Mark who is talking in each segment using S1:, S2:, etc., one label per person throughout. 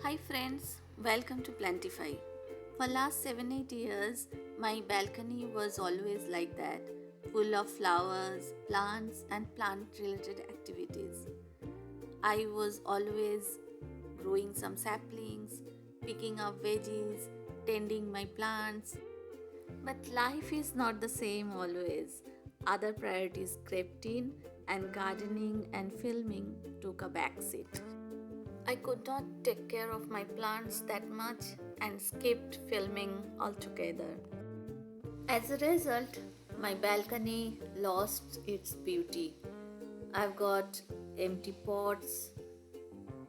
S1: Hi friends, welcome to Plantify. For last 7-8 years, my balcony was always like that, full of flowers, plants and plant related activities. I was always growing some saplings, picking up veggies, tending my plants. But life is not the same always. Other priorities crept in and gardening and filming took a backseat. I could not take care of my plants that much and skipped filming altogether. As a result, my balcony lost its beauty. I've got empty pots,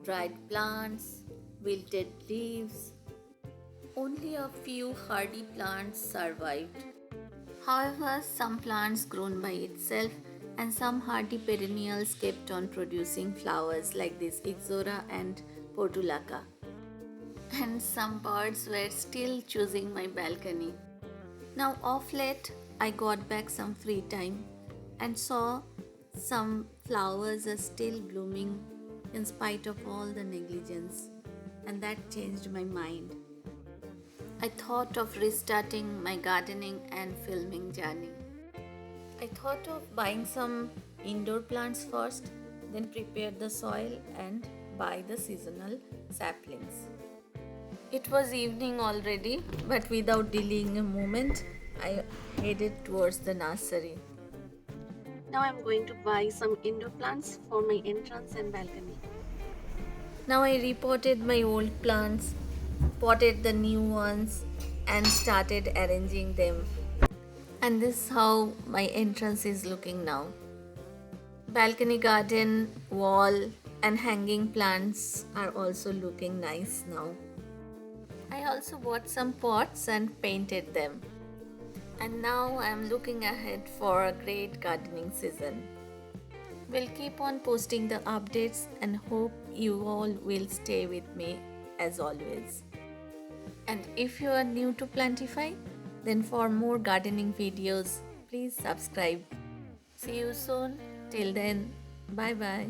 S1: dried plants, wilted leaves. Only a few hardy plants survived. However, some plants grown by itself and some hardy perennials kept on producing flowers like this Ixora and Portulaca. And some birds were still choosing my balcony. Now, off late, I got back some free time and saw some flowers are still blooming in spite of all the negligence, and that changed my mind. I thought of restarting my gardening and filming journey. I thought of buying some indoor plants first, then prepare the soil and buy the seasonal saplings. It was evening already, but without delaying a moment, I headed towards the nursery. Now I'm going to buy some indoor plants for my entrance and balcony. Now I repotted my old plants, potted the new ones, and started arranging them. And this is how my entrance is looking now. Balcony garden, wall, and hanging plants are also looking nice now. I also bought some pots and painted them. And now I am looking ahead for a great gardening season. We'll keep on posting the updates and hope you all will stay with me as always. And if you are new to Plantify, then for more gardening videos, please subscribe. See you soon. Till then, bye bye.